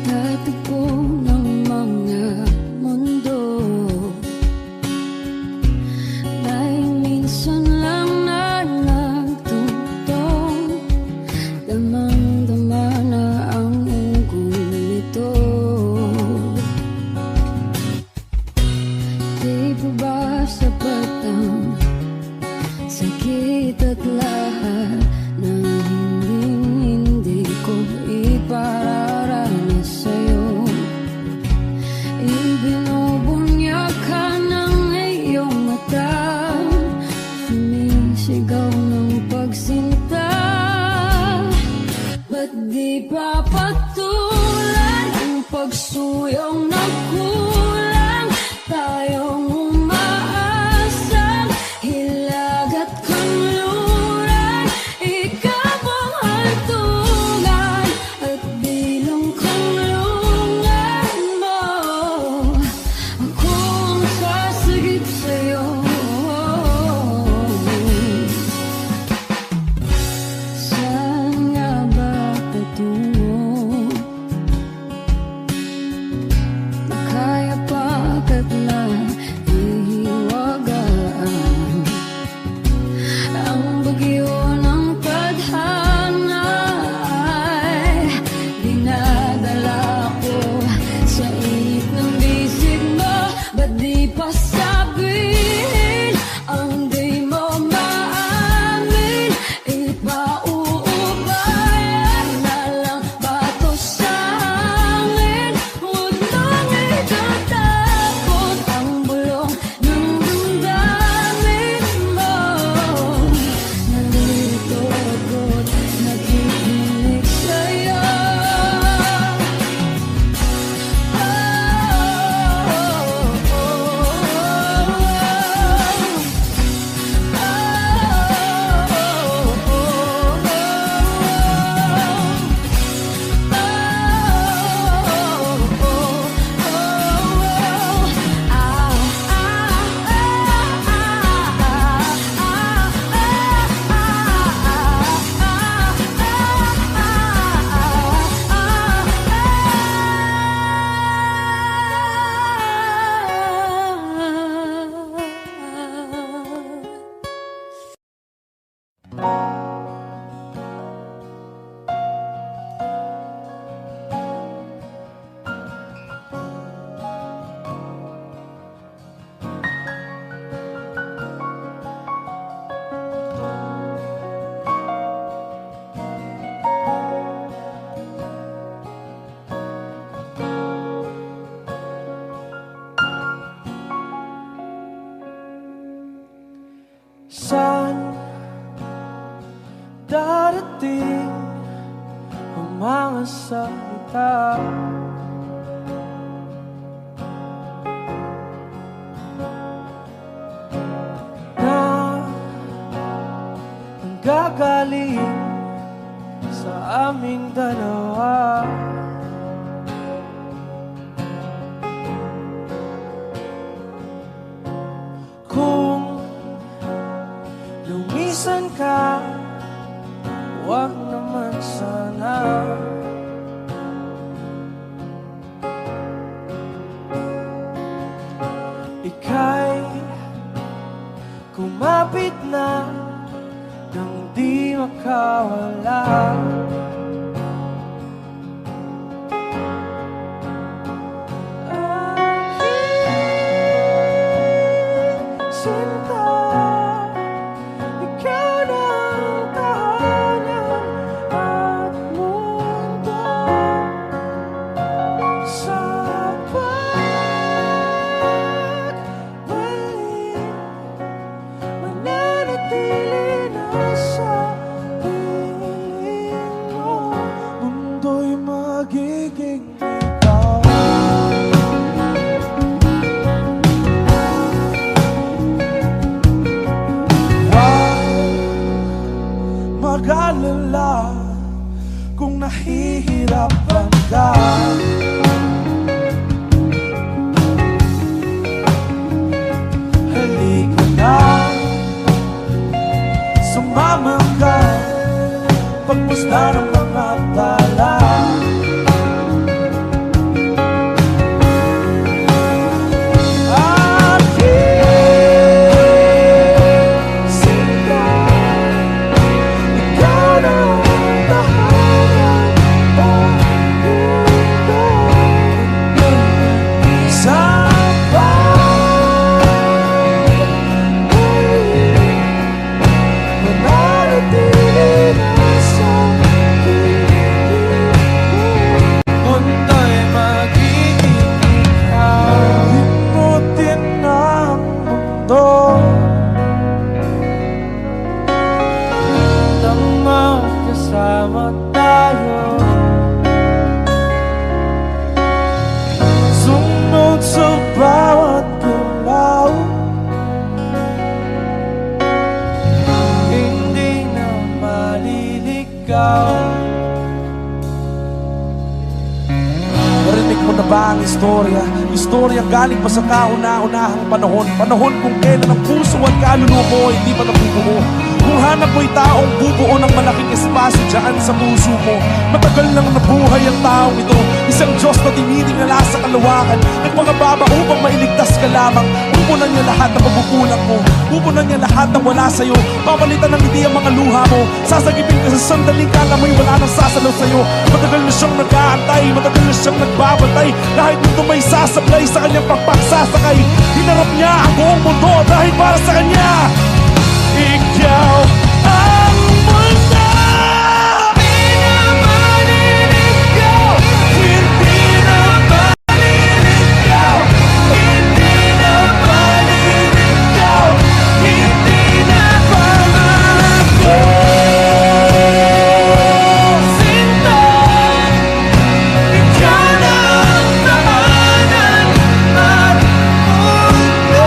pagtatagpo ng mga mundo, may minsan lang na nagtungtong, damang-dama na ang ungkol nito. Di pa ba sapat ang sakit at lahat ng hindi ko ipararanas sa'yo? Ibinubunyag ka ng iyong mata, sumisigaw ng pagsinta. Ba't di pa patulan ang pagsuyong ng kulang? Tayong umaasang hilag at kanluran, ikaw ang hantungan at bilang kanlungan mo. Ako ang sasagip sa'yo. Saan nga ba patungo? Kaya pagkat na ihiwagaan ang bagyo ng tadhana ay dinadala ko sa init ng bisig mo. Ba't di pa sabihin ang di mo maamin? Ipauubayan na lang ba to sa hangin? Huwag nang itatakot ang bulong ng damdamin mo. Nandito ako't nakikinig sa'yo. Saan darating ang mga salita? Na nanggagaling sa aming dalawa. Kung lumisan ka, wag naman sana. Ika'y kumapit na nang di makawala. Aking sinta, ikaw na ang tahanan at mundo. Sa pagbalik, mananatili na Basta ng mga tala. Magkasama tayo, sunod sa bawat galaw, hindi na maliligaw. Narinig mo na ba ang istorya? Istoryang galing pa sa kauna-unahang panahon, panahon kung kailan ang puso at kaluluwa mo hindi pa nabubuo. Kung hanap mo'y taong bubuo ng malaking espasyo dyan sa puso mo. Matagal nang nabuhay ang taong ito, isang Diyos na tinitingala sa kalawakan, nagpangababa upang mailigtas ka lamang. Pupunan niya lahat ng pagkukulang mo, pupunan niya lahat ng wala sa'yo, papalitan ng hindi ang mga luha mo. Sasagipin ka sa sandaling kala mo'y wala nang sasalaw sa'yo. Matagal na siyang nag-aantay, matagal na siyang nagbabantay, kahit mundo may sasablay sa kanyang pagpagsasakay. Hinarap niya ang buong mundo dahil para sa kanya. Ikaw ang mundo. Hindi na maliligaw, hindi na maliligaw, hindi na maliligaw, hindi na pangako. Sinta, ikaw na ang tahanan at mundo.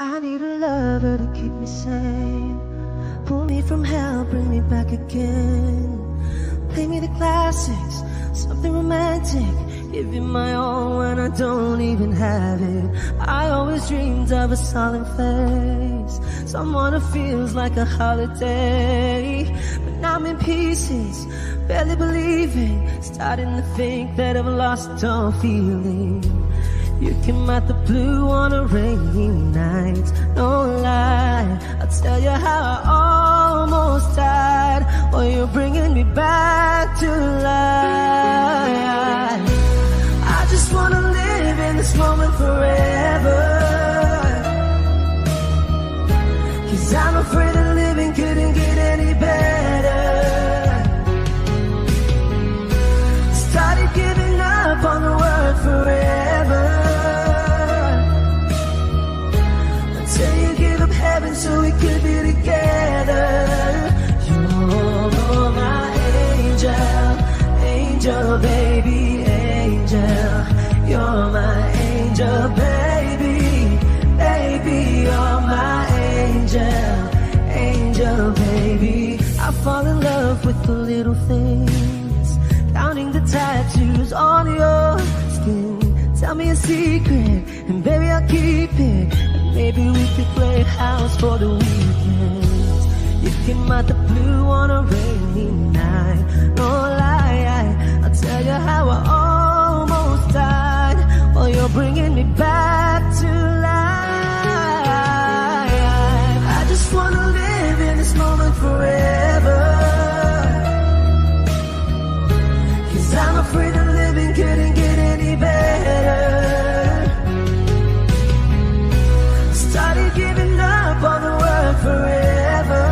I need a lover to keep me sane. Pull me from hell, bring me back again. Play me the classics, something romantic. Give you my all when I don't even have it. I always dreamed of a solemn face, someone who feels like a holiday. But now I'm in pieces, barely believing, starting to think that I've lost all feeling. You came out the blue on a rainy night, no lie, I'll tell you how I almost died. Oh, you're bringing me back to life. I just wanna live in this moment forever, 'cause I'm afraid that living couldn't get any better. Started giving up on the word forever, until you give up heaven so we could be together. You're my angel, angel baby, angel. You're my angel baby, baby. You're my angel, angel baby. I fall in love with the little things, counting the tattoos on your skin. Tell me a secret, and baby I'll keep it. And maybe we could play house for the weekend. You came out the blue on a rainy night, no lie, I'll tell you how I almost died. Oh, you're bringing me back to life. I just wanna live in this moment forever, 'cause I'm afraid that living couldn't get any better. Started giving up on the word forever,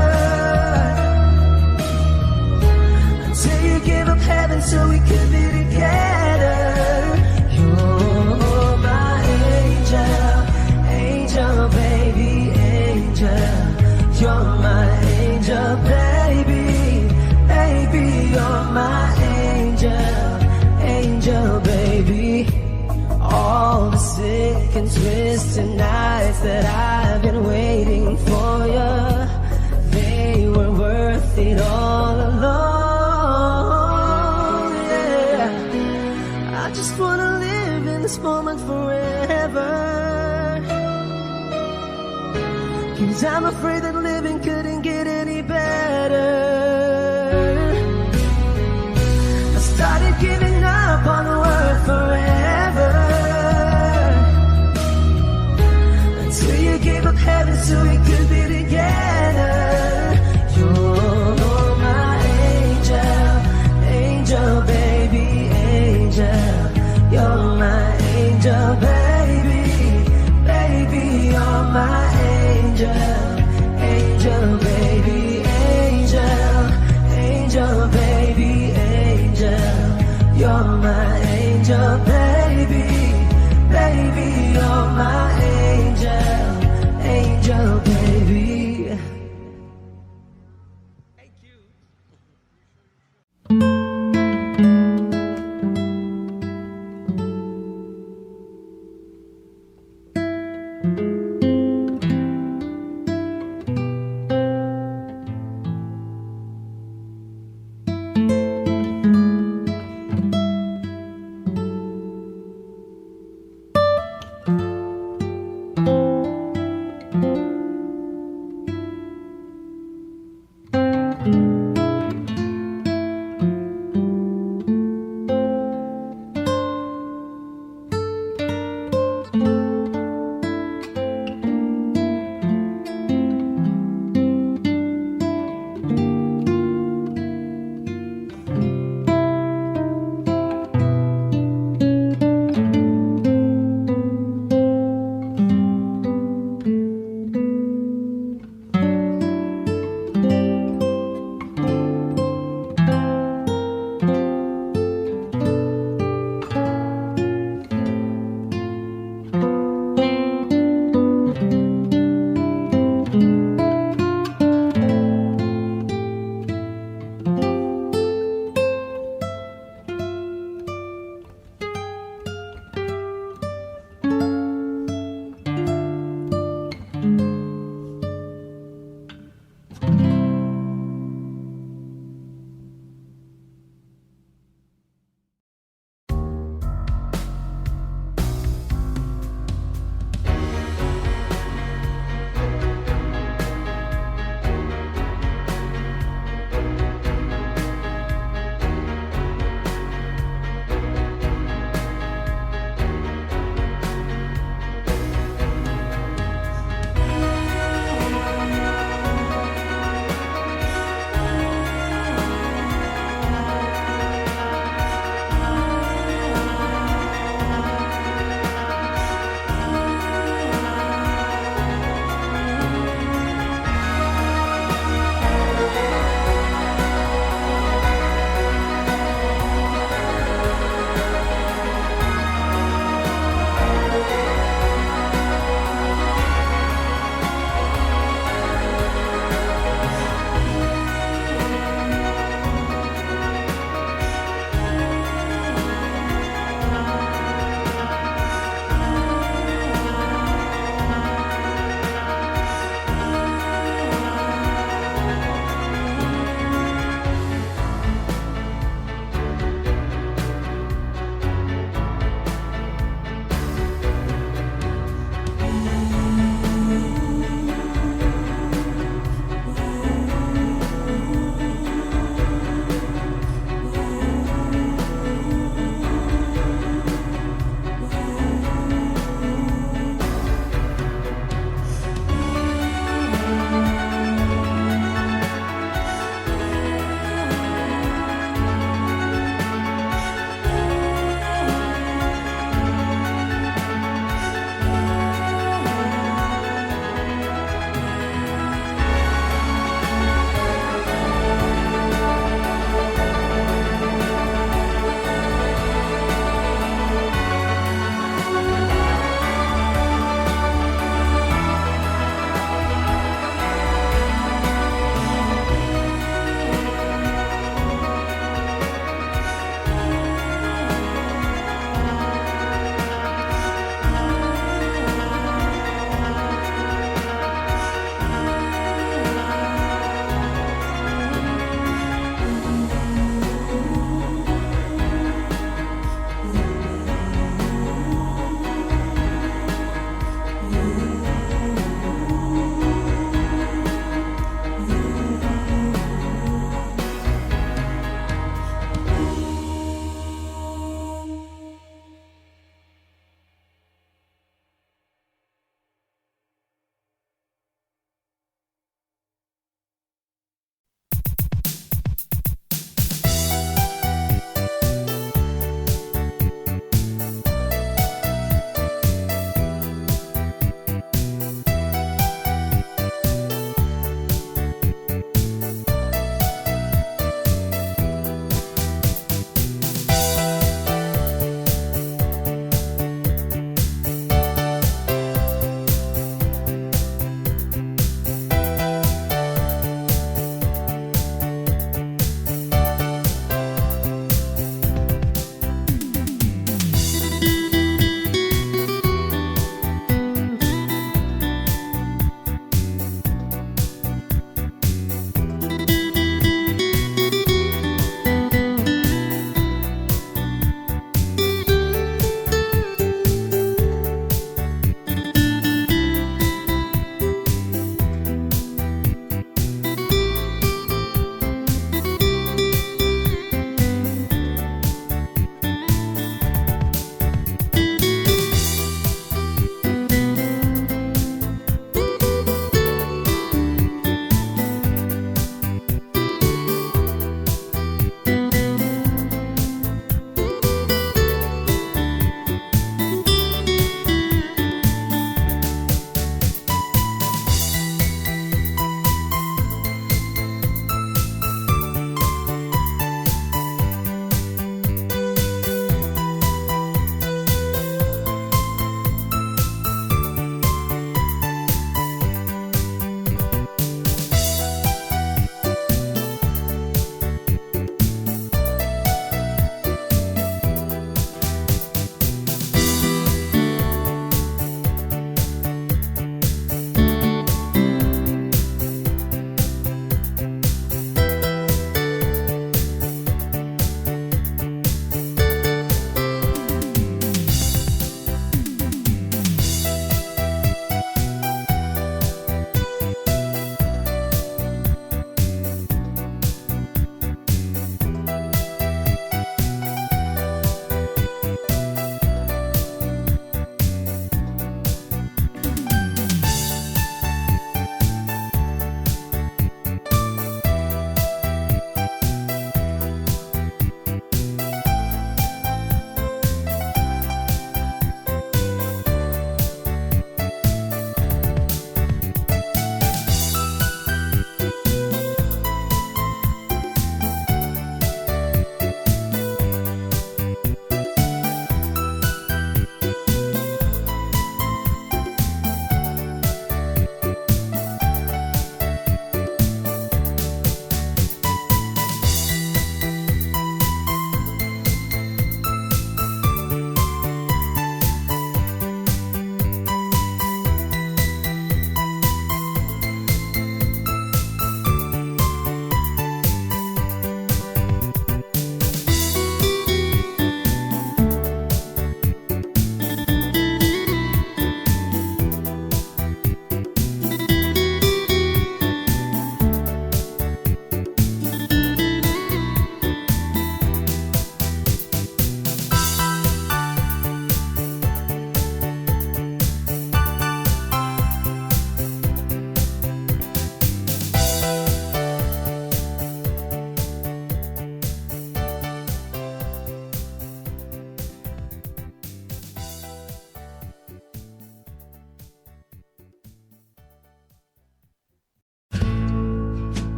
until you gave up heaven so we could be together. You're my angel, angel baby, angel. You're my angel baby, baby. You're my angel, angel baby. All the sick and twisted nights that I've been waiting for you, they were worth it all alone. Yeah, I just wanna live in this moment forever, 'cause I'm afraid that living couldn't get any better. I started giving up on the word forever, until you gave up heaven so we could be together. You're my angel, angel baby, angel. You're my angel baby, baby. You're my angel, angel baby, angel. Angel baby, angel. You're my angel baby, baby. You're my angel, angel baby.